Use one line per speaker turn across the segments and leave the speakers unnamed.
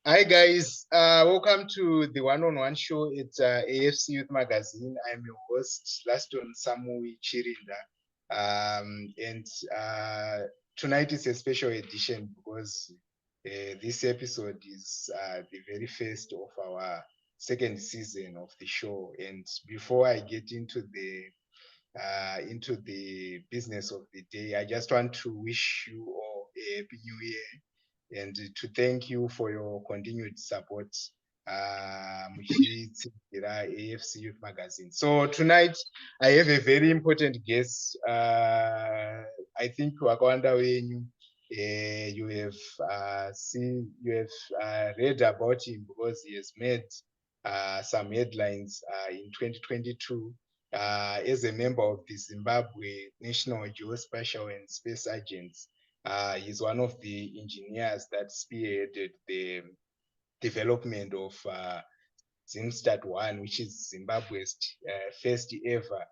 Hi guys, welcome to the one-on-one show. It's AFC Youth Magazine. I'm your host, Laston Samui Chirinda. And tonight is a special edition because this episode is the very first of our second season of the show. And before I get into the business of the day, I just want to wish you all a happy new year and to thank you for your continued support. Muchitsvagira AFC Youth Magazine. So tonight I have a very important guest. I think wakawanda wenyu you have read about him because he has made some headlines in 2022 as a member of the Zimbabwe National Geospatial and Space Agency. He's one of the engineers that spearheaded the development of ZimStat-1, which is Zimbabwe's first ever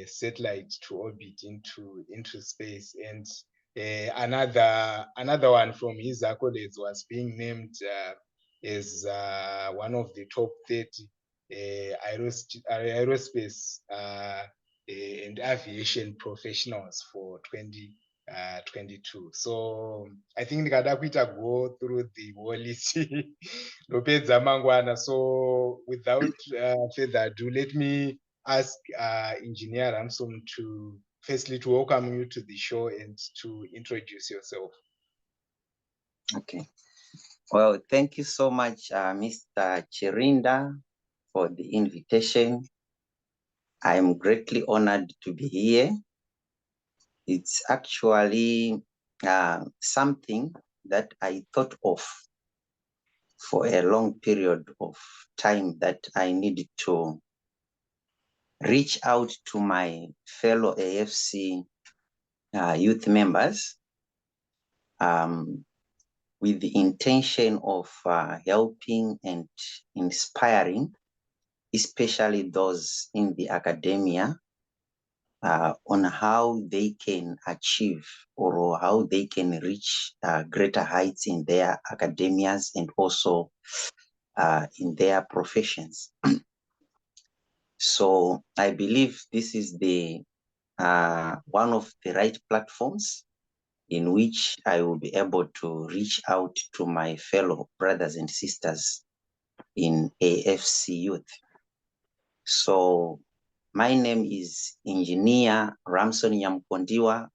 satellite to orbit into space. And another one from his accolades was being named as one of the top 30 aerospace and aviation professionals for 2022. So I think ndikada kuita go through the whole list lopedza mangwana. So without further ado, let me ask Engineer Ramson to firstly to welcome you to the show and to introduce yourself.
Okay. Well, thank you so much, Mr. Chirinda, for the invitation. I'm greatly honored to be here. It's actually something that I thought of for a long period of time, that I needed to reach out to my fellow AFC youth members with the intention of helping and inspiring, especially those in the academia, on how they can achieve or how they can reach greater heights in their academias and also in their professions. So I believe this is the one of the right platforms in which I will be able to reach out to my fellow brothers and sisters in AFC Youth. So my name is Engineer Ramson Nyamukondiwa.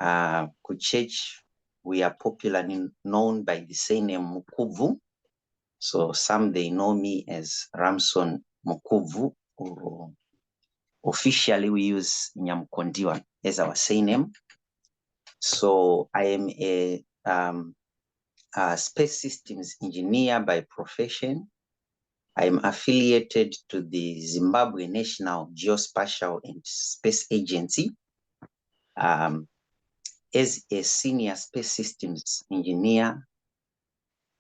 Kuchurch, we are popularly known by the surname Mukuvu. So some they know me as Ramson Mukuvu, or officially we use Nyamukondiwa as our surname. So I am a space systems engineer by profession. I am affiliated to the Zimbabwe National Geospatial and Space Agency as a senior space systems engineer,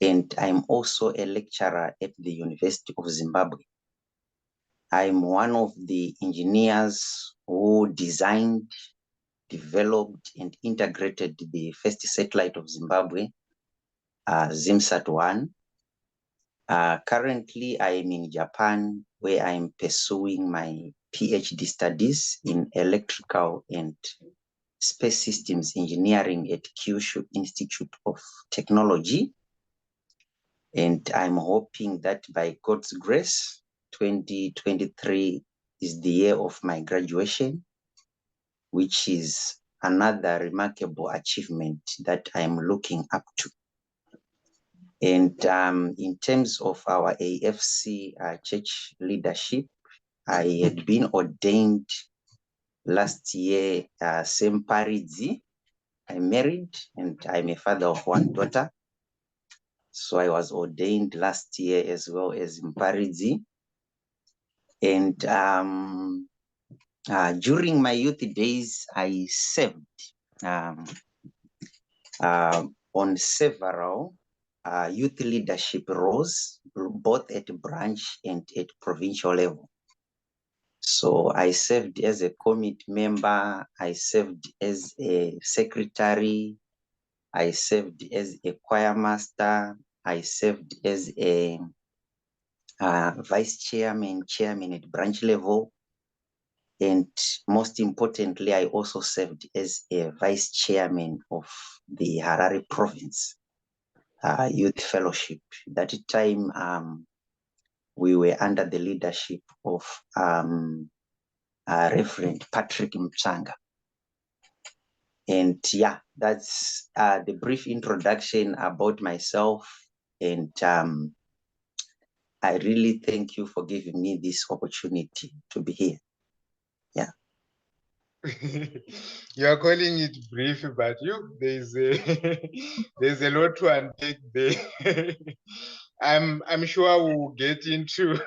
and I'm also a lecturer at the University of Zimbabwe. I'm one of the engineers who designed, developed, and integrated the first satellite of Zimbabwe, ZimSat-1. Currently, I am in Japan, where I'm pursuing my PhD studies in electrical and space systems engineering at Kyushu Institute of Technology. And I'm hoping that by God's grace, 2023 is the year of my graduation, which is another remarkable achievement that I'm looking up to. And in terms of our AFC church leadership, I had been ordained last year, same Paridzi. I'm married and I'm a father of one daughter. So I was ordained last year as well as in Paridzi. And during my youth days, I served on several youth leadership roles, both at branch and at provincial level. So I served as a committee member, I served as a secretary, I served as a choir master, I served as a vice chairman, chairman at branch level. And most importantly, I also served as a vice chairman of the Harare province youth fellowship. That time, we were under the leadership of Reverend Patrick Mchanga. And yeah, that's the brief introduction about myself. And I really thank you for giving me this opportunity to be here. Yeah.
You are calling it brief, but there's a there's a lot to unpack there. I'm sure we'll get into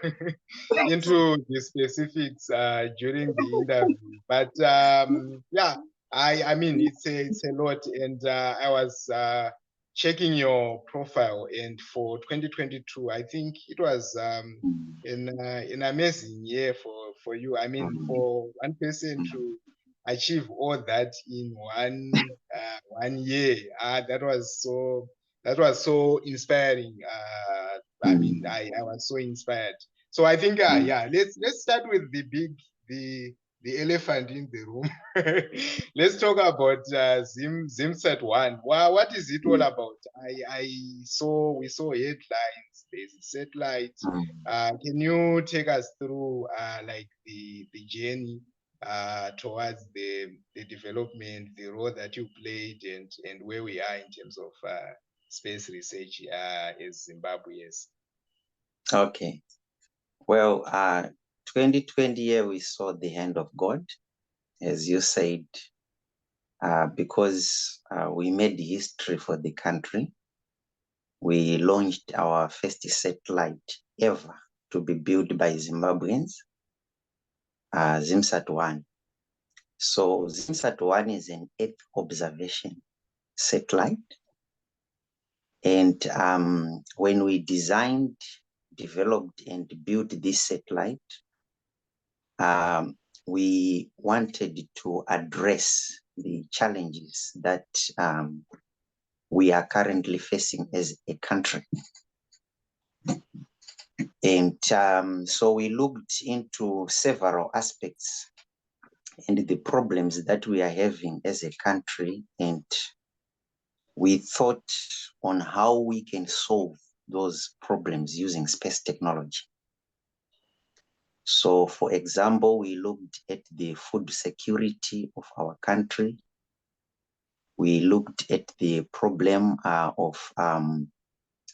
into the specifics during the interview. But yeah, I mean it's a lot, and I was checking your profile, and for 2022, I think it was an amazing year for you. I mean, for one person to achieve all that in one year, that was so inspiring. I mean, I was so inspired. So I think yeah, let's start with the elephant in the room. Let's talk about Zimsat one. What is it all about? We saw headlines. There's a satellite. Can you take us through like the journey towards the development, the role that you played, and where we are in terms of space research as Zimbabweans?
Okay. Well, 2020 year we saw the hand of God, as you said, because we made history for the country. We launched our first satellite ever to be built by Zimbabweans, Zimsat-1. So Zimsat-1 is an Earth observation satellite. And when we designed, developed, and built this satellite, we wanted to address the challenges that we are currently facing as a country. And so we looked into several aspects and the problems that we are having as a country, and we thought on how we can solve those problems using space technology. So, for example, we looked at the food security of our country. We looked at the problem of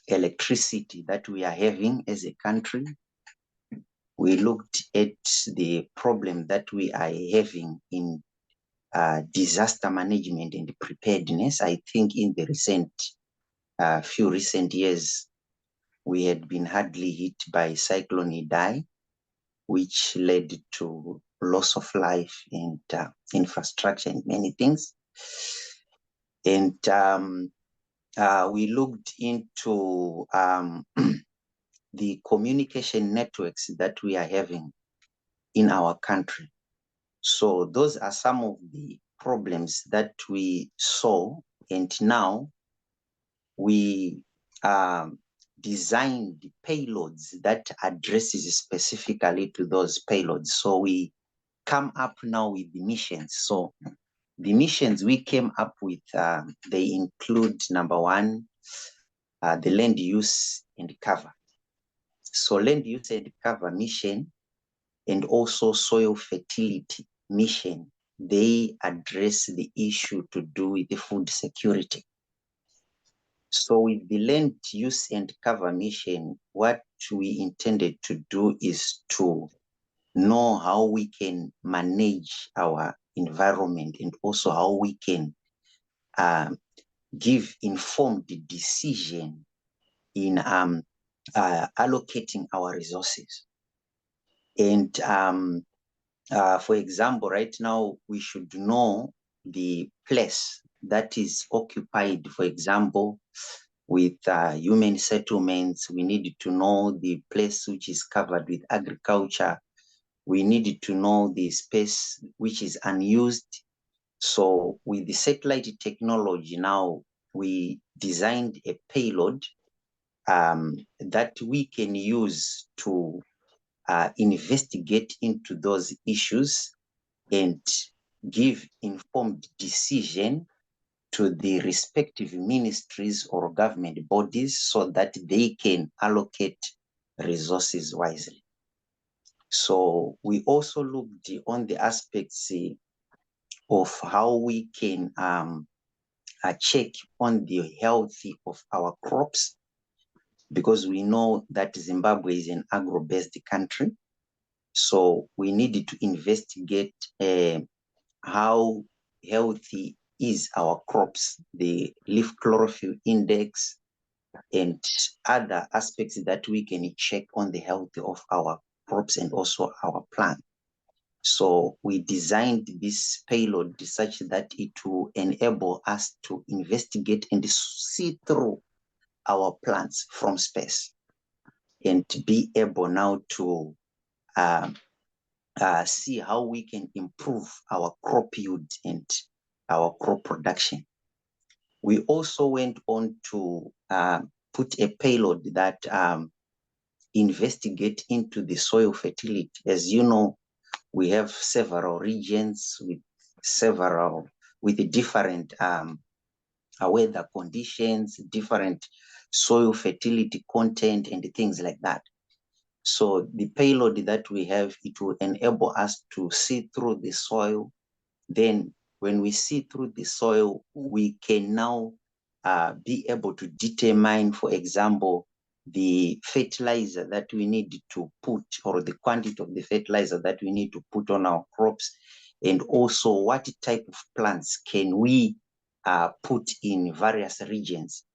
electricity that we are having as a country. We looked at the problem that we are having in disaster management and preparedness. I think in the few recent years, we had been hardly hit by Cyclone Idai, which led to loss of life and infrastructure and many things. And we looked into the communication networks that we are having in our country. So those are some of the problems that we saw, and now we designed payloads that addresses specifically to those payloads. So we come up now with the missions. So the missions we came up with, they include, number one, the land use and cover. So land use and cover mission, and also soil fertility mission, they address the issue to do with the food security. So with the land use and cover mission, what we intended to do is to know how we can manage our environment, and also how we can give informed decision in allocating our resources. And for example, right now, we should know the place that is occupied, for example, with human settlements. We need to know the place which is covered with agriculture. We need to know the space which is unused. So with the satellite technology now, we designed a payload that we can use to investigate into those issues and give informed decision to the respective ministries or government bodies so that they can allocate resources wisely. So we also looked on the aspects of how we can check on the health of our crops, because we know that Zimbabwe is an agro-based country. So we needed to investigate how healthy is our crops, the leaf chlorophyll index, and other aspects that we can check on the health of our crops and also our plant. So we designed this payload such that it will enable us to investigate and see through our plants from space and to be able now to see how we can improve our crop yield and our crop production. We also went on to put a payload that investigate into the soil fertility. As you know, we have several regions with different weather conditions, different soil fertility content, and things like that. So the payload that we have, it will enable us to see through the soil. Then when we see through the soil, we can now be able to determine, for example, the fertilizer that we need to put, or the quantity of the fertilizer that we need to put on our crops, and also what type of plants can we put in various regions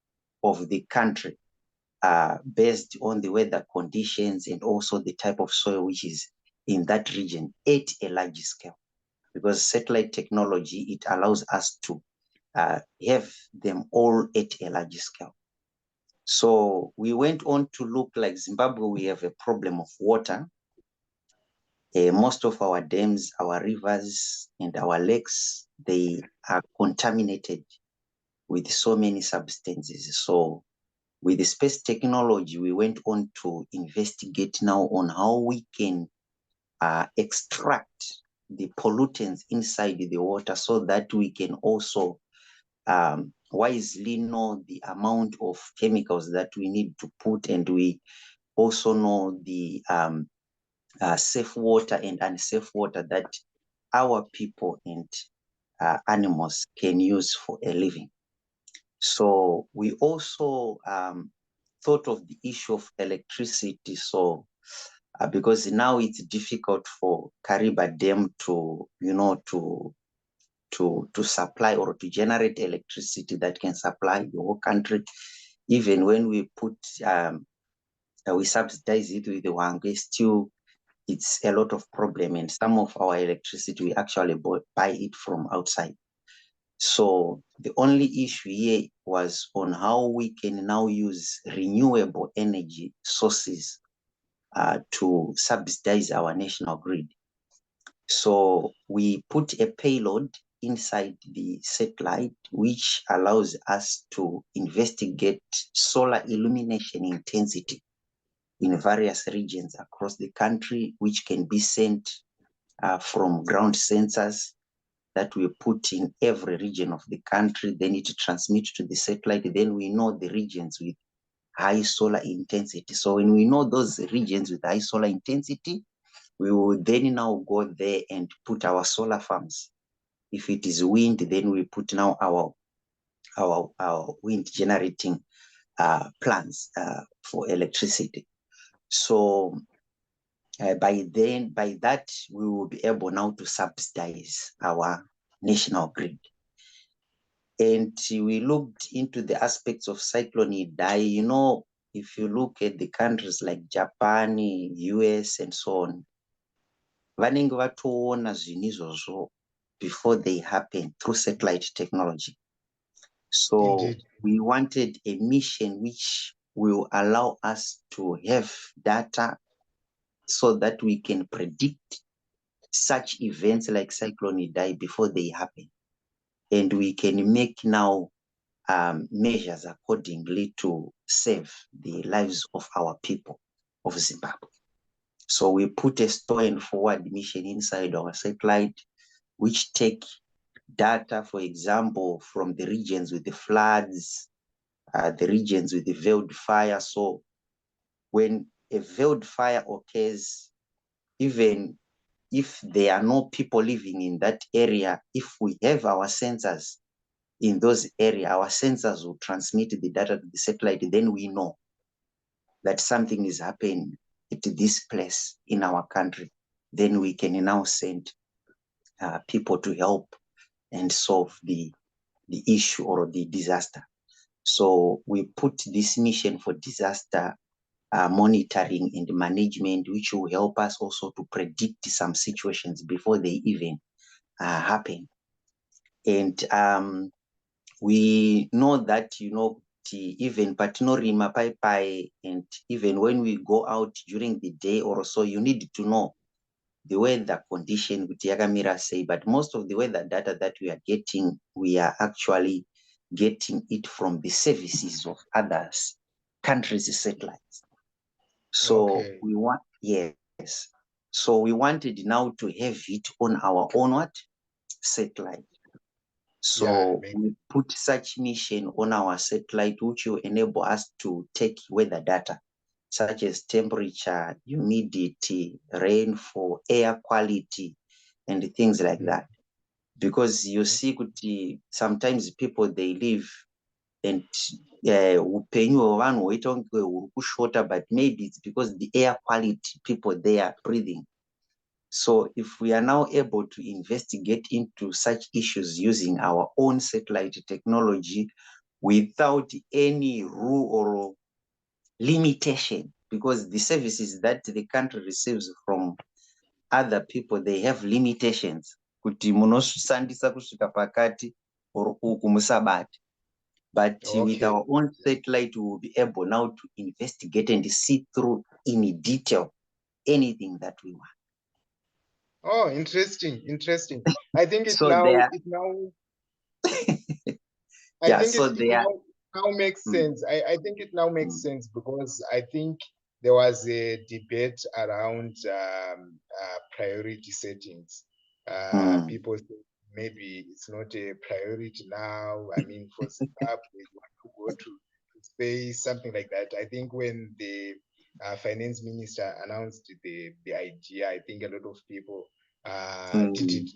of the country based on the weather conditions and also the type of soil which is in that region at a large scale. Because satellite technology, it allows us to have them all at a large scale. So we went on to look like Zimbabwe, we have a problem of water. Most of our dams, our rivers, and our lakes, they are contaminated with so many substances. So with the space technology, we went on to investigate now on how we can extract the pollutants inside the water so that we can also wisely know the amount of chemicals that we need to put, and we also know the safe water and unsafe water that our people and animals can use for a living. So we also thought of the issue of electricity. So because now it's difficult for Kariba Dam to, to supply or to generate electricity that can supply the whole country. Even when we put, we subsidize it with the Wange, still it's a lot of problem, and some of our electricity we actually buy it from outside. So the only issue here was on how we can now use renewable energy sources to subsidize our national grid. So we put a payload inside the satellite, which allows us to investigate solar illumination intensity in various regions across the country, which can be sent from ground sensors that we put in every region of the country. Then it transmits to the satellite. Then we know the regions with high solar intensity. So when we know those regions with high solar intensity, we will then now go there and put our solar farms. If it is wind, then we put now our wind generating plants for electricity. So by that, we will be able now to subsidize our national grid. And we looked into the aspects of cyclone Idai. If you look at the countries like Japan, US, and so on, vanenge vatoona zvinhu izvozvo before they happen through satellite technology. So
Indeed.
we wanted a mission which will allow us to have data so that we can predict such events like cyclone Idai before they happen. And we can make now measures accordingly to save the lives of our people of Zimbabwe. So we put a store and forward mission inside our satellite, which take data, for example, from the regions with the floods, the regions with the veiled fire. So when a veiled fire occurs, even if there are no people living in that area, if we have our sensors in those areas, our sensors will transmit the data to the satellite, then we know that something is happening at this place in our country. Then we can now send people to help and solve the issue or the disaster. So we put this mission for disaster monitoring and management, which will help us also to predict some situations before they even happen. And we know that, even patinorima pai, and even when we go out during the day or so, you need to know the weather condition with yakamira say, but most of the weather data that we are getting, we are actually getting it from the services of others countries' satellites. So
Okay.
we want, yes. So we wanted now to have it on our own what? Satellite.
Yeah,
So we put such mission on our satellite, which will enable us to take weather data, such as temperature, humidity, rainfall, air quality, and things like that. Because you see, sometimes people, they live and upenyu hwevanhu hwoita kunge huri kushota, but maybe it's because the air quality people they are breathing. So if we are now able to investigate into such issues using our own satellite technology without any rule or limitation, because the services that the country receives from other people, they have limitations. Kuti munoshandisa kusvika pakati or uku musabati. But with our own satellite, we will be able now to investigate and see through in detail anything that we want.
Oh, interesting. I think it's
So
now
there,
I
yeah,
think
so
it
there.
now makes sense. I think it now makes sense because I think there was a debate around priority settings. People say maybe it's not a priority now. I mean, for Zimbabwe, you want to go to space, something like that. I think when the finance minister announced the idea, I think a lot of people didn't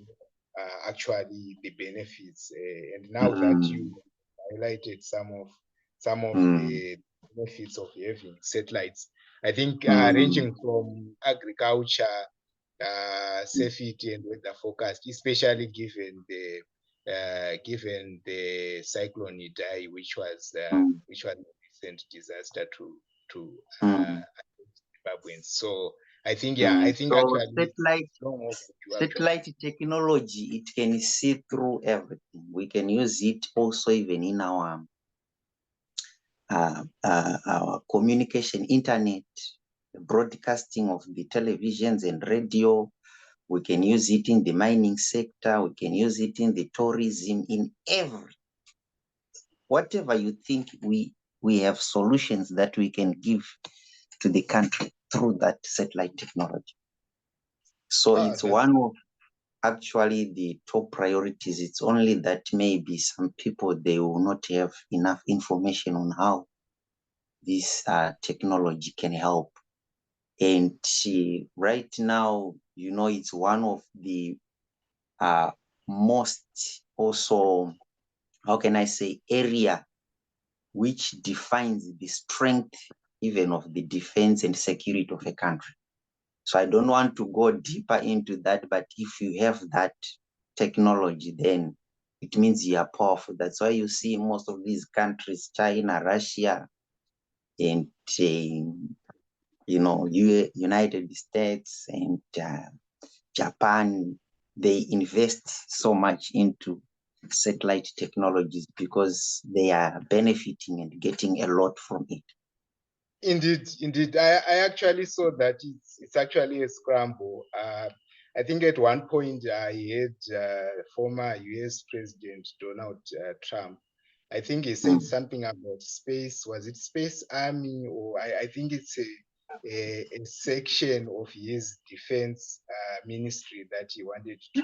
actually the benefits. And now that you highlighted some of the benefits of having satellites, I think ranging from agriculture, safety and weather forecast, especially given the cyclone Idai, which was a recent disaster to Zimbabweans. So I think
So
actually
satellite technology, it can see through everything. We can use it also even in our communication, internet, broadcasting of the televisions and radio. We can use it in the mining sector. We can use it in the tourism, in every, whatever you think, we have solutions that we can give to the country through that satellite technology. So it's one of actually the top priorities. It's only that maybe some people, they will not have enough information on how this technology can help. And right now, it's one of the most also, how can I say, area which defines the strength even of the defense and security of a country. So I don't want to go deeper into that, but if you have that technology, then it means you are powerful. That's why you see most of these countries, China, Russia, and United States and Japan, they invest so much into satellite technologies because they are benefiting and getting a lot from it.
Indeed. I actually saw that it's actually a scramble. I think at one point I had former US President Donald Trump I think he said something about space. Was it Space Army? Or I think it's a section of his defense ministry that he wanted to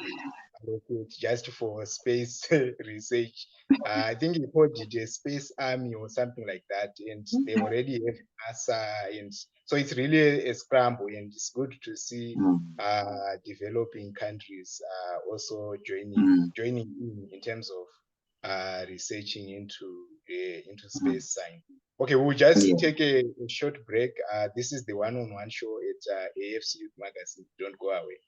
allocate just for space research. I think he called it a Space Army or something like that. And they already have NASA. And so it's really a scramble. And it's good to see developing countries also joining in terms of researching into space science. Okay, we'll just take a short break. This is the one-on-one show at AFC Youth Magazine. Don't go away.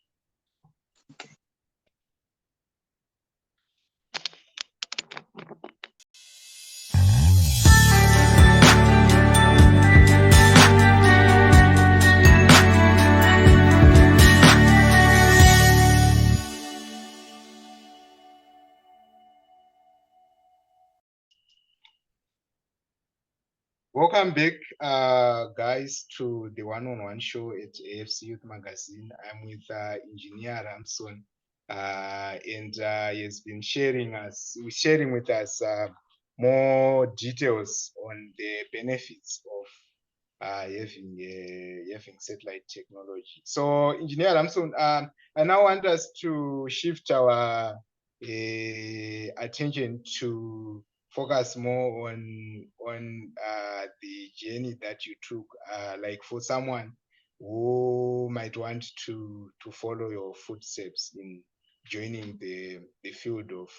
Welcome back, guys, to the one-on-one show at AFC Youth Magazine. I'm with Engineer Ramson, and he has been sharing with us more details on the benefits of having satellite technology. So, Engineer Ramson, I now want us to shift our attention to focus more on the journey that you took, like for someone who might want to follow your footsteps in joining the field of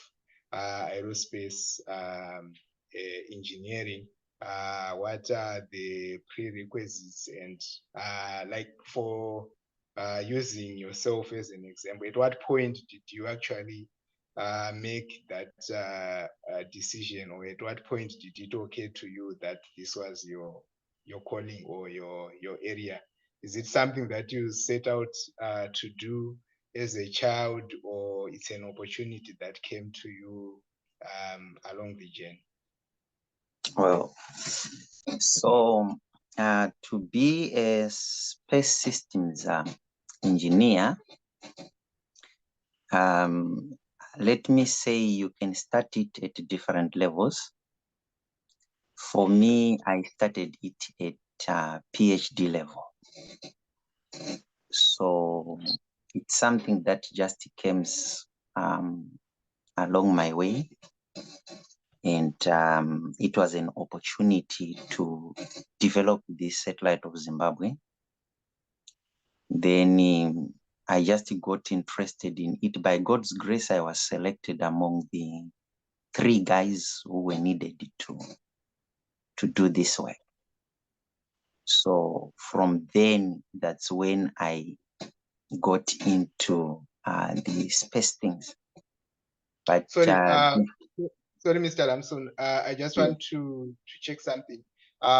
aerospace engineering. What are the prerequisites, and like for using yourself as an example, at what point did you actually make that decision, or at what point did it occur to you that this was your calling or your area? Is it something that you set out to do as a child, or it's an opportunity that came to you along the journey?
Well, so to be a space systems engineer, let me say you can start it at different levels. For me, I started it at PhD level. So it's something that just came along my way. And it was an opportunity to develop the Satellite of Zimbabwe. Then I just got interested in it. By God's grace, I was selected among the 3 guys who were needed to do this work. So from then, that's when I got into the space things. But
sorry, Mr. Ramson, I just want to check something.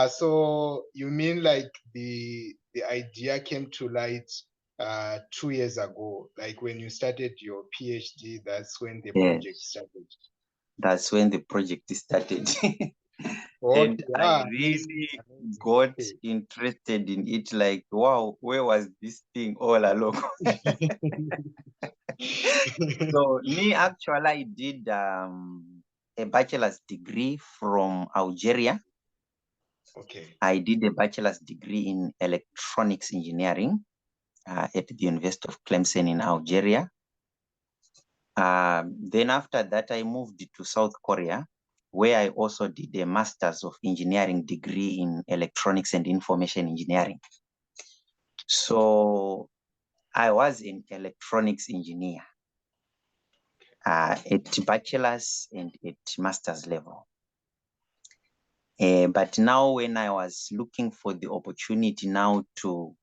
So you mean like the idea came to light 2 years ago, like when you started your PhD? That's when the project started.
That's when the project started. And I really got interested in it, like, wow, where was this thing all along? So me, actually, I did a bachelor's degree from Algeria.
Okay.
I did a bachelor's degree in electronics engineering at the University of Clemson in Algeria. Then after that, I moved to South Korea, where I also did a master's of engineering degree in electronics and information engineering. So I was an electronics engineer at bachelor's and at master's level. But now when I was looking for the opportunity now to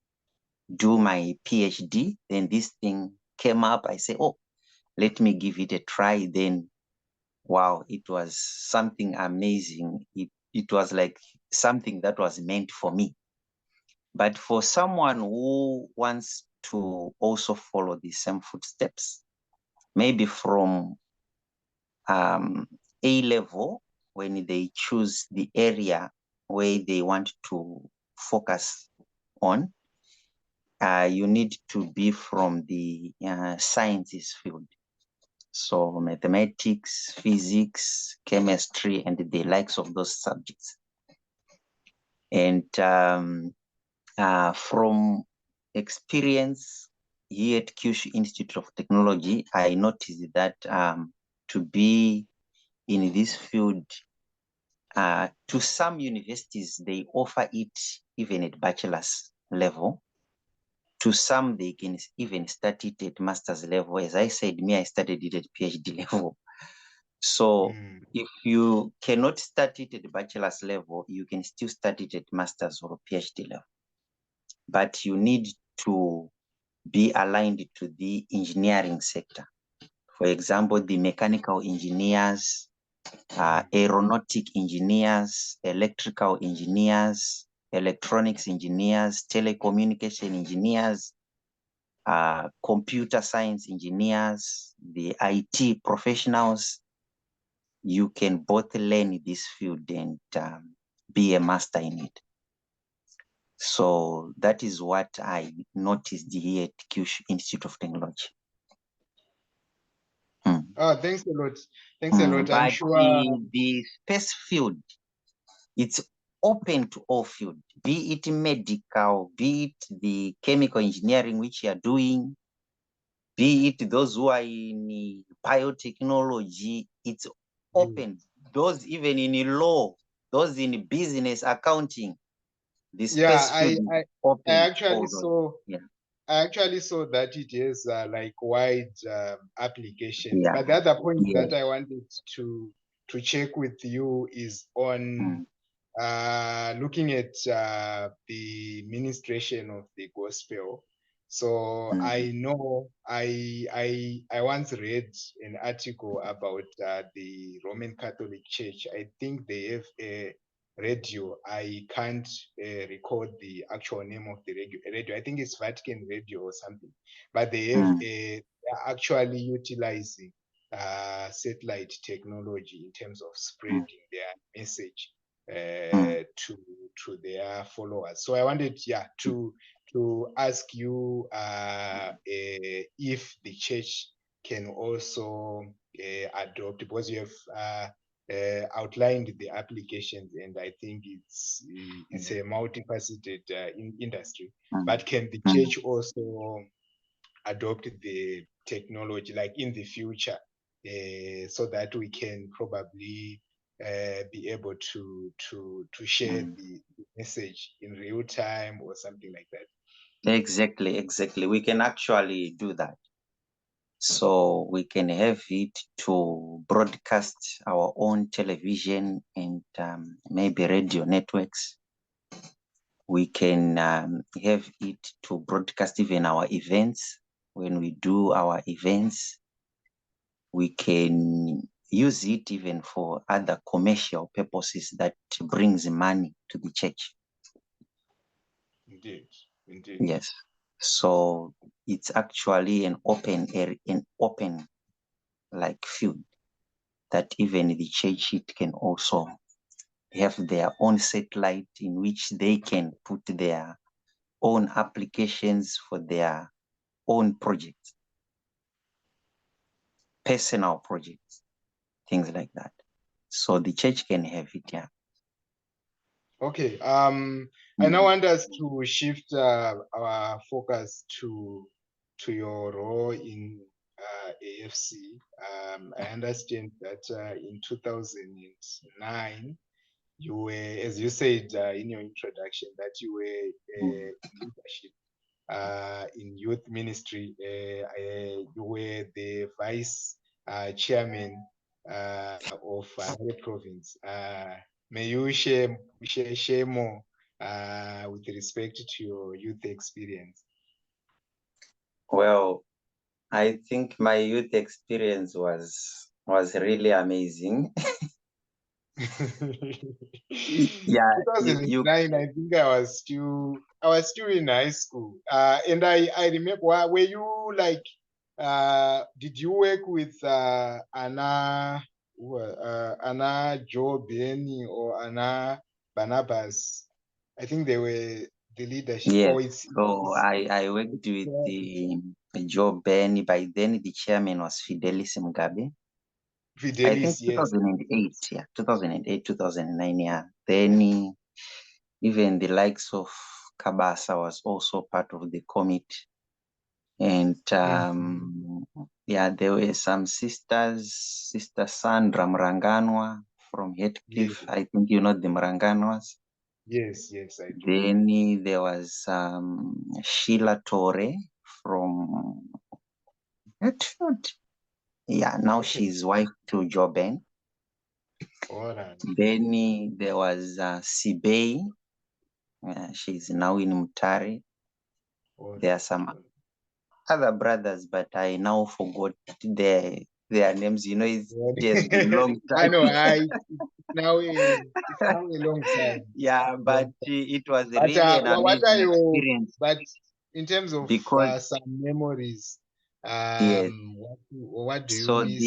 do my PhD, then this thing came up. I said, oh, let me give it a try. Then, wow, it was something amazing. It was like something that was meant for me. But for someone who wants to also follow the same footsteps, maybe from A level, when they choose the area where they want to focus on, you need to be from the sciences field. So mathematics, physics, chemistry, and the likes of those subjects. And from experience here at Kyushu Institute of Technology, I noticed that to be in this field, to some universities, they offer it even at bachelor's level. To some, they can even start it at master's level. As I said, me, I started it at PhD level. So if you cannot start it at the bachelor's level, you can still start it at master's or PhD level. But you need to be aligned to the engineering sector. For example, the mechanical engineers, aeronautic engineers, electrical engineers, electronics engineers, telecommunication engineers, computer science engineers, the IT professionals. You can both learn this field and be a master in it. So that is what I noticed here at Kyushu Institute of Technology.
Oh, thanks a lot. Thanks a lot. I'm
But
sure
the space field, it's open to all field, be it medical, be it the chemical engineering which you are doing, be it those who are in biotechnology, it's open. Those even in law, those in business, accounting, the space field is open.
I actually saw that it has like wide applications. But the other point that I wanted to check with you is on looking at the ministration of the gospel. So I know I once read an article about the Roman Catholic Church. I think they have a radio. I can't recall the actual name of the radio. I think it's Vatican Radio or something. But they have they're actually utilizing satellite technology in terms of spreading their message to their followers. So I wanted, to ask you if the church can also adopt, because you have outlined the applications, and I think it's a multifaceted industry. But can the church also adopt the technology, like in the future, so that we can probably be able to share the message in real time or something like that?
Exactly. We can actually do that. So we can have it to broadcast our own television and maybe radio networks. We can have it to broadcast even our events. When we do our events, we can use it even for other commercial purposes that brings money to the church.
Indeed.
Yes. So it's actually an open area, an open like field that even the church it can also have their own satellite in which they can put their own applications for their own projects, personal projects, things like that. So the church can have it, yeah.
Okay. I now want us to shift our focus to your role in AFC. I understand that in 2009, you were, as you said in your introduction, that you were in leadership in youth ministry. You were the vice chairman of the province. May you share more with respect to your youth experience?
Well, I think my youth experience was really amazing. Yeah,
2009, I think I was still in high school. And I remember, were you like, did you work with Anna Joe Benny or Anna Barnabas? I think they were the leadership?
Yes.
Or it's
So I worked with the Joe Benny. By then, the chairman was Fidelis Mugabe. I think
Fidelis, yes.
2008, yeah, 2008, 2009, yeah. Then even the likes of Kabasa was also part of the committee. And yeah, there were some sisters, Sister Sandra Mranganwa from Heathcliff.
Yes.
I think you know the Mranganwas.
Yes, yes, I do.
Then there was Sheila Torre from Hertford. Yeah, now
Okay.
she's wife to Joben.
All right.
Then there was Sibei. She's now in Mutare.
All
There are
right.
some other brothers, but I now forgot their names. You know, it has been long
I
time.
know. It's now a long time.
Yeah, but
Long time.
it was
But
really an
what are
amazing
your?
experience
But in terms of
because
some memories,
yes.
what do you
So
miss?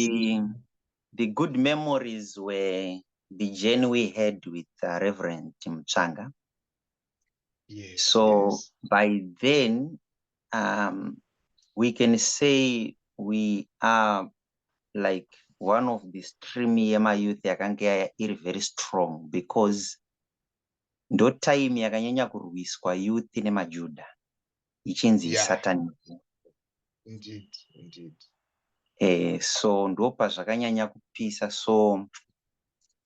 the good memories were the journey we had with Reverend Mchanga.
Yes,
So
yes.
by then, we can say we are like one of the stream yema youth yakanga iri very strong because ndo time yakanyanya kurwiswa youth nemajuda ichinzi
Yeah,
Satanism.
indeed, indeed.
So ndo pazvakanyanya kupisa, so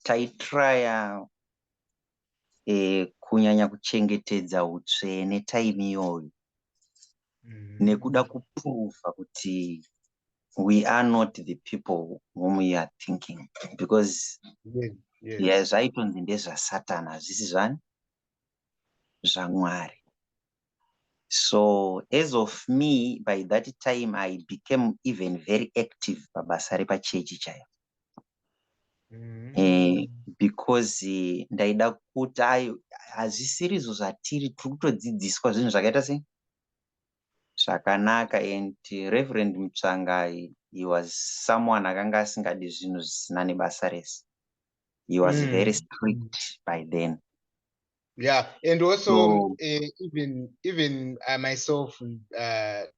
taitraya kunyanya kuchengetedza utsvene time iyoyo nekuda kuprova kuti we are not the people whom we are thinking, because
Yes, yes.
zvaitonzi ndezvasatana hazvisi zvaMwari. So as of me, by that time I became even very active pabasa repachechi chaipo. Because ndaida kuti hazvisiri izvo zvatiri kutodzidziswa zvinhu zvakaita sei zvakanaka. And Reverend Mutsvanga, he was someone akanga asingadi zvinhu zvisina nebasa rese. He was very strict by then.
Yeah, and also
So,
even I myself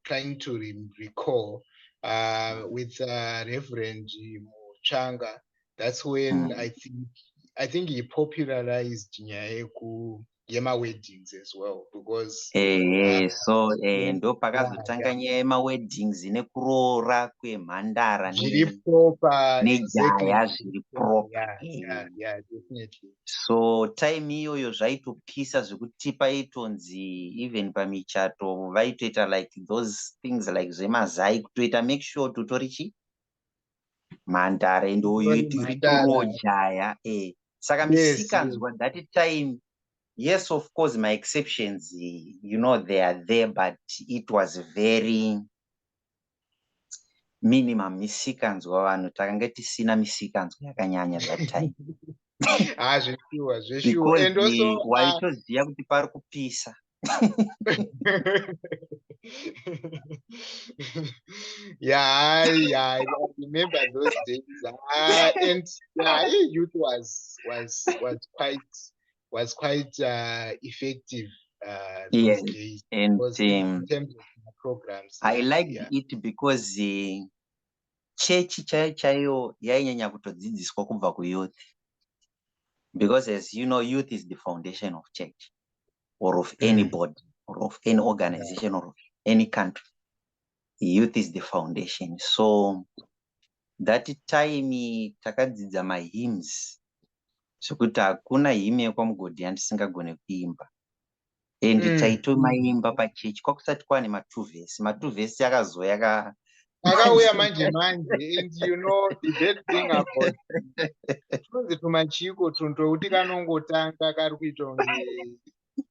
trying to recall with Reverend Muchanga, that's when I think he popularized Yema weddings as well, because
so ndo
yeah,
pakazotanga nyaya yemaweddings nekuroora kwemhandara
zviri proper, exactly.
nejaya zviri proper.
Yeah, definitely.
So time iyoyo zvaitopisa zvekuti paitonzi even pamichato vaitoita like those things like zvemazai kutoita make sure tutori mhandara ndoyo ritorowo jaya. Saka
Yes,
misikanzwa that time, yes, of course my exceptions, you know, they are there, but it was very minimum misikanzwa. Vanhu takanga tisina misikanzwa yakanyanya that time.
zveshuwa.
Because
And also
waitoziva kuti pari kupisa.
yeah, I remember those days. And yeah, youth was quite effective those
Yes,
days.
and
Because in terms of programs,
I
yeah,
liked
yeah.
it because chechi chaiyo yainyanya kutodzidziswa kubva kuyouth, because as you know, youth is the foundation of church or of any body or of any organization or of any country. Youth is the foundation. So that time takadzidza mahymns zvekuti hakuna hymn yekwamugodhi yandisingagone kuimba, and taitomaimba pachechi. Kwakusati kwane ma2 vhesi. Ma2 vhesi akazouya
akauya manje, and you know the bad thing about tunzi tumachiko tundouti kanongotanga kari kuita kunge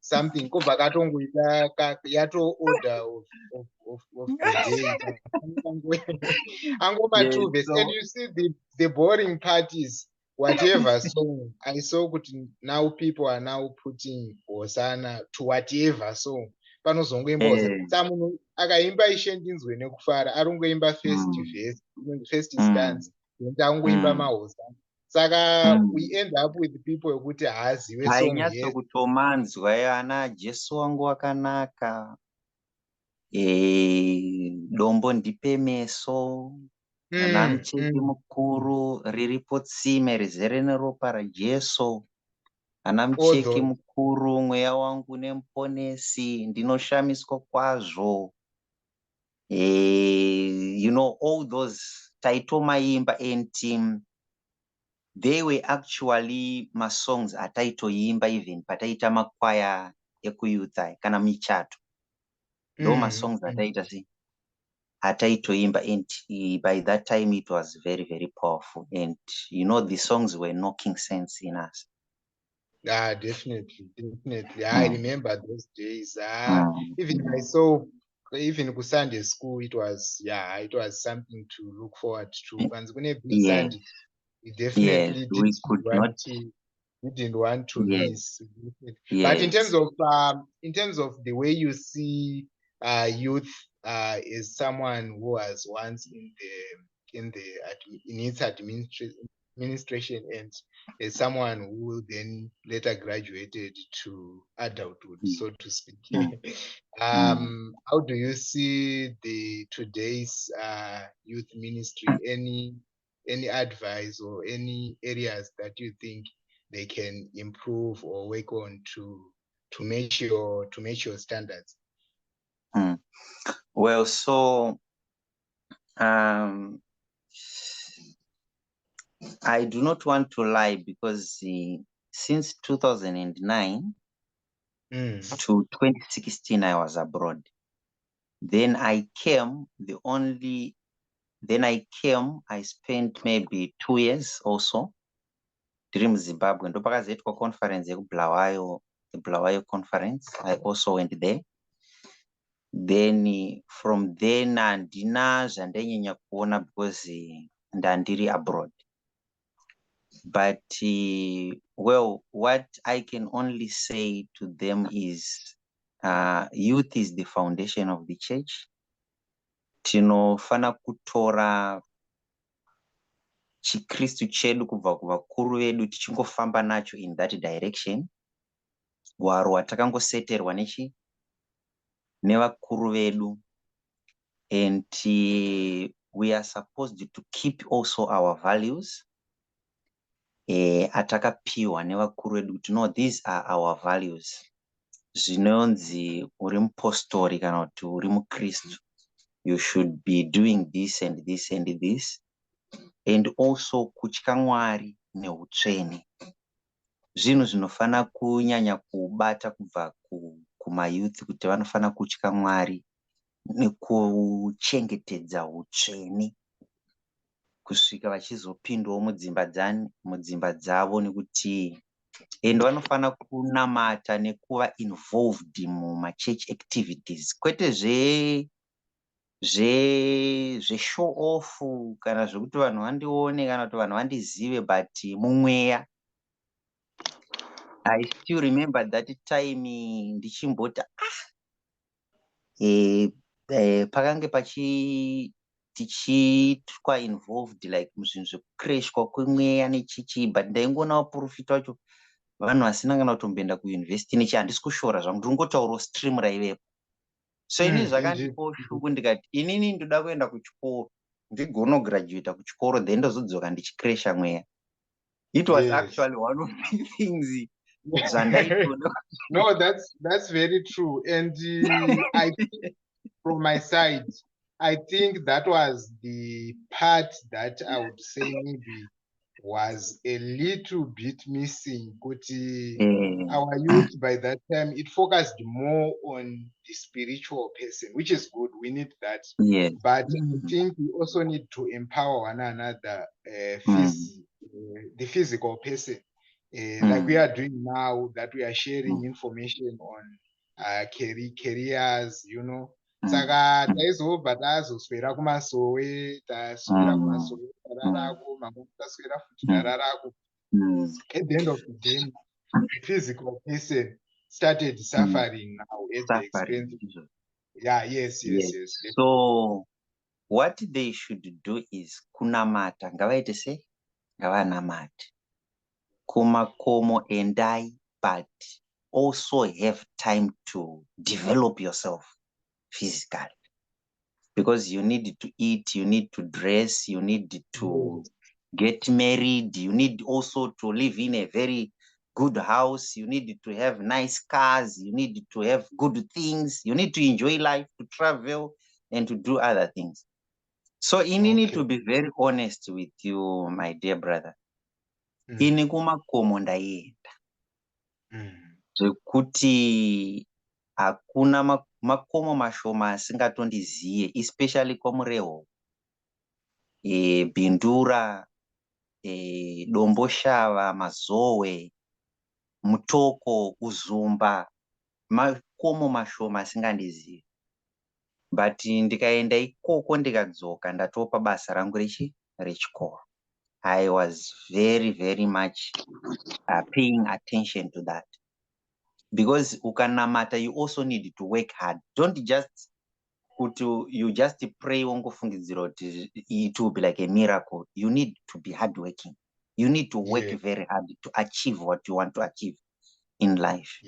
something kobva katongoita yato order of the day. Angoma2 verse. And you see the boring part is whatever song I saw kuti now people are now putting Hosanna to whatever song panozongoimba Hosanna. Samunhu akaimba Ishe ndinzwe nekufara arongoimba first verse, first stance, then tangoimba maHosanna. Saka we end up with people wekuti haaziwe song yes.
Kutomanzwa ana Jesu wangu wakanaka. Dombo ndipe meso. Ana mucheki mukuru riripo tsime rizere neropa raJesu. Ana mucheki mukuru mweya wangu nemuponesi ndinoshamiswa kwazvo. You know, all those taito maimba and they were actually my songs ataito yimba even pataita makwaya ekuyuthai kana michato. Though my songs ataito yimba, and by that time it was very, very powerful, and you know the songs were knocking sense in us.
Definitely. I remember those days. Even I saw, even ku Sunday school, it was something to look forward to. Sunday, we definitely didn't want to miss. But in terms of the way you see youth as someone who was once in its administration, and as someone who then later graduated to adulthood, so to speak. How do you see the today's youth ministry? Any advice or any areas that you think they can improve or work on to match your standards?
Well, so I do not want to lie, because since 2009 to 2016 I was abroad. Then I came, I spent maybe 2 years or so in Zimbabwe. Ndopakazoitwa conference yekubulawayo, the Bulawayo conference. I also went there. Then from then andina zvandainyanya kuona because ndandiri abroad. But well, what I can only say to them is youth is the foundation of the church. Tinofana kutora chikristu chedu kubva kuvakuru vedu tichingofamba nacho in that direction. Hwaro hwatakangoseterwa nevakuru vedu. And we are supposed to keep also our values. Atakapiwa nevakuru vedu kuti no, these are our values. Zvinonzi uri mupostori kana kuti uri mukristu, you should be doing this and this and this. And also kutya Mwari neutsvene. Zvinhu zvinofana kunyanya kubata kubva kumayouth kuti vanofana kutya Mwari nekuchengetedza utsvene kusvika vachizopindawo mudzimba dzavo, nekuti and vanofana kunamata nekuva involved mumachurch activities, kwete show off kana zvekuti vanhu vandione kana kuti vanhu vandizive, but mumweya. I still remember that time ndichimboti pakange tichitwa involved like muzvinhu zvekukreshwa kwemweya nechichi, but ndaingoona vaprofita vacho vanhu vasina kana kutomboenda kuyunivhesiti nechi, handisi kushora zvangu, ndinongotaurawo stream raivepo. So ini zvakandipo shuku, ndikati inini ndoda kuenda kuchikoro ndigonograduata kuchikoro, then ndozodzoka ndichikresha mweya. It was actually one of the things zvandaitoda.
No, that's very true. And I think from my side, I think that was the part that I would say maybe was a little bit missing. Our youth by that time, it focused more on the spiritual person, which is good. We need that.
Yes.
But I think we also need to empower one another, the physical person. Like we are doing now, that we are sharing information on careers, you know. Saka taizobva tazoswera kumasowe, taswera kumasowe tararako, mamwe taswera futi tararako. At the end of the day, the physical person started suffering now at the expense. Yes.
So what they should do is kunamata, ngavaite se ngavanamati. Kumakomo endai, but also have time to develop yourself physically. Because you need to eat, you need to dress, you need to get married, you need also to live in a very good house, you need to have nice cars, you need to have good things, you need to enjoy life, to travel and to do other things. So you need to be very honest with you, my dear brother. Ini kumakomo ndaenda zvekuti hakuna makomo mashoma asingatondiziye, especially kwamureho, bhindura, domboshava, mazowe, mutoko, uzumba, makomo mashoma asingandiziye. But ndikaenda ikoko ndikadzoka ndatopa basa rangu rechikoro. I was very, very much paying attention to that. Because ukanamata, you also need to work hard. Don't just you just pray it will be like a miracle. You need to be hardworking. You need to work very hard to achieve what you want to achieve in life.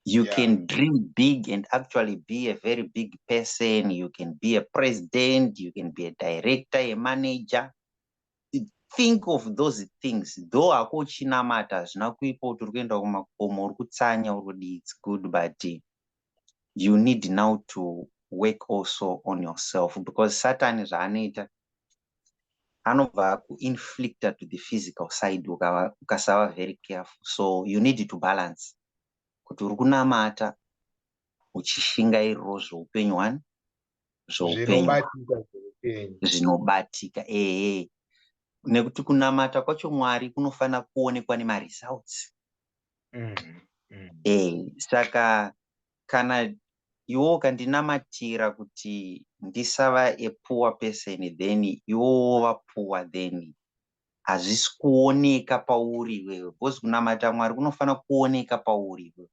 You can dream big and actually be a very big person. You can be a president, you can be a director, a manager. Think of those things. Though akuchinamata zvinakuipa kuti uri kuenda kumakomo uri kutsanya uri kudi, it's good, but you need now to work also on yourself, because Satan zvaanoita anobva akuinflicta to the physical side ukasava very careful. So you need to balance kuti uri kunamata uchishingairiro zveupenyu zvinobatika. Nekuti kunamata kwacho Mwari kunofanira kuonekwa nemaresults. Saka kana iwo ukandinamatira kuti ndisava a poor person, then iwo wova poor, then hazvisi kuoneka pauri wewe. Because kunamata Mwari kunofanira kuoneka pauri wewe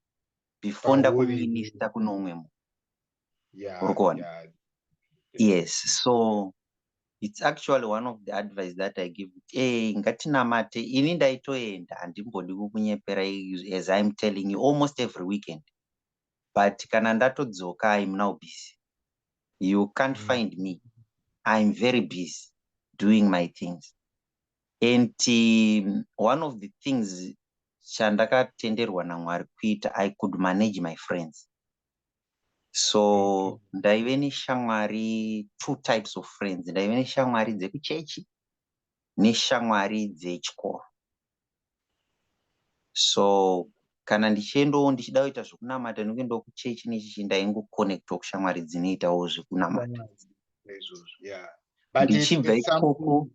before ndakuminista kuno umwe munhu. Yes, so it's actually one of the advice that I give. Ngatinamate, ini ndaitoenda handimbodi kukunyepera, as I'm telling you, almost every weekend. But kana ndatodzoka, I'm now busy. You can't find me. I'm very busy doing my things. And one of the things chandakatenderwa naMwari kuita, I could manage my friends. So ndaive neshamwari, two types of friends. Ndaive neshamwari dzekuchechi neshamwari dzechikoro. So kana ndichida kuita zvekunamata ndingoendawo kuchechi nechechi, ndaingoconnectwa kushamwari dzinoitawo zvekunamata. Ndichibva ikoko,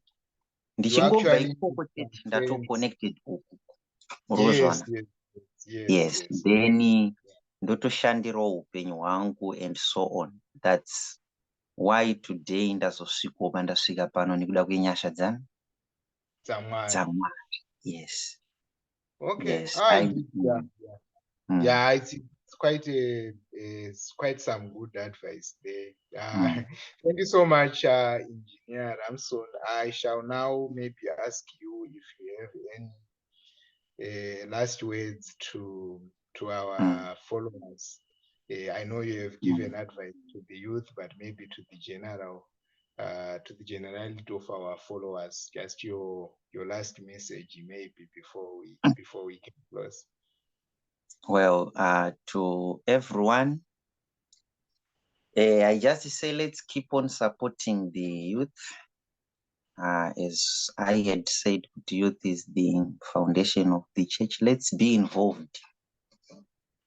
ndichingobva ikoko chete ndatoconnected uku. Yes, then ndotoshandirawo upenyu hwangu and so on. That's why today ndazosvikawo pandasvika pano nekuda kwenyasha dzaMwari. Yes.
Okay.
Yes.
It's quite some good advice there. Thank you so much, Engineer Ramson. I shall now maybe ask you if you have any last words to our followers. I know you have given advice to the youth, but maybe to the generality of our followers, just your last message maybe before we can close.
Well, to everyone, I just say let's keep on supporting the youth. As I had said, the youth is the foundation of the church. Let's be involved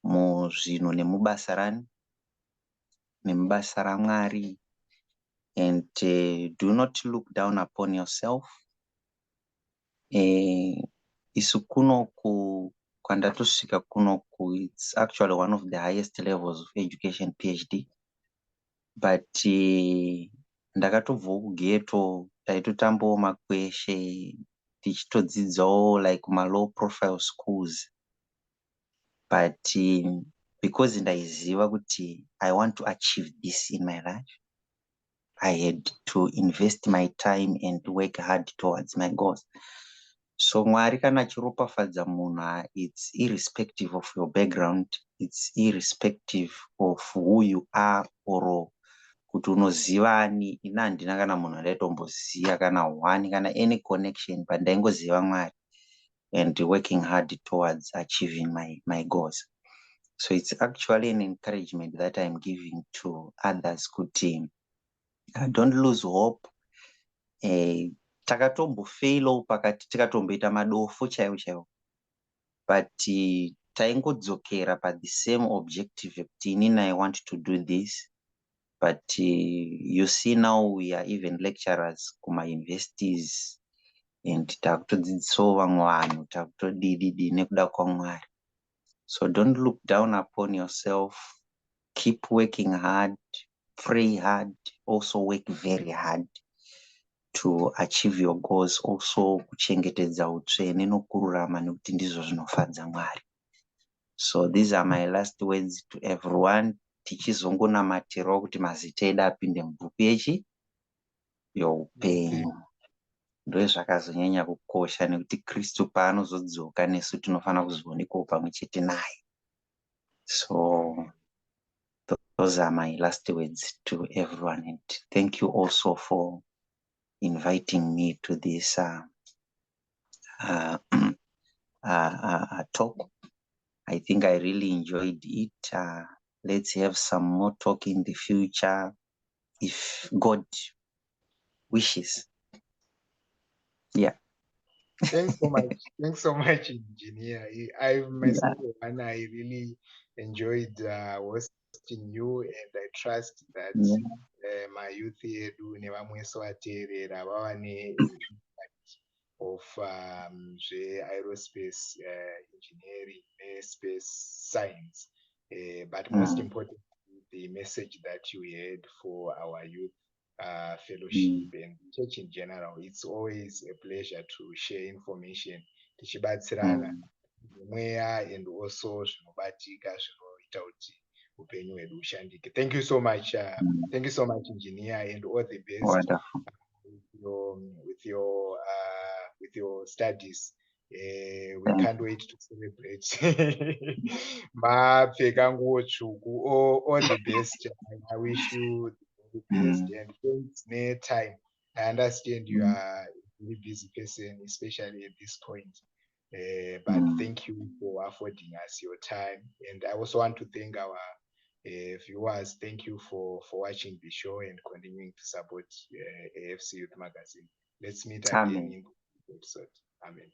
muzvinhu nemubasa raMwari, and do not look down upon yourself. Isu kunoku kwandatosvika kunoku, it's actually one of the highest levels of education, PhD. But ndakatobvawo kugeto, taitotambawo makweshe, tichitodzidzawo like low profile schools. But because ndaiziva kuti I want to achieve this in my life, I had to invest my time and work hard towards my goals. So Mwari kana chiropafadza munhu, it's irrespective of your background, it's irrespective of who you are, or kuti unoziva ani. Ina handina kana munhu andaitomboziva kana one kana any connection, but ndaingoziva Mwari and working hard towards achieving my goals. So it's actually an encouragement that I'm giving to others kuti don't lose hope. Takatombofailo pakati tikatomboita madofo chaiwo chaiwo, but taingodzokera the same objective ekuti inini I want to do this. But you see now we are even lecturers kuma-universities and takutodzidzisawo vamwe vanhu, takutodididi nekuda kwaMwari. So don't look down upon yourself. Keep working hard, pray hard, also work very hard to achieve your goals. Also kuchengetedza utsvene nokururama nekuti ndizvo zvinofadza Mwari. So these are my last words to everyone. Tichizongonamatirawo kuti mazita edu apinde mubhuku youpenyu. Ndozvakazonyanya kukosha nekuti Kristu paanozodzoka nesu tinofanira kuzoonekawo pamwe chete naye. So those are my last words to everyone, and thank you also for inviting me to this talk. I think I really enjoyed it. Let's have some more talk in the future if God wishes. Yeah.
Thanks so much. Thanks so much, Engineer. I myself, and I really enjoyed hosting you, and I trust that my youth here do nevamweso vateerera vava neimpact of aerospace engineering, space science, but most importantly, the message that you had for our youth fellowship and church in general. It's always a pleasure to share information tichibatsirana mweya and also zvinobatika zvinoita kuti upenyu hwedu hushandike. Thank you so much. Thank you so much, Engineer, and all the best.
Wonderful.
With your studies. We can't wait to celebrate. Mapfeka nguo tsvuku. All the best. I wish you the best and thanks for time. I understand you are a very busy person, especially at this point. But thank you for affording us your time. And I also want to thank our viewers. Thank you for watching the show and continuing to support AFC Youth Magazine. Let's meet again in the episode. Amen.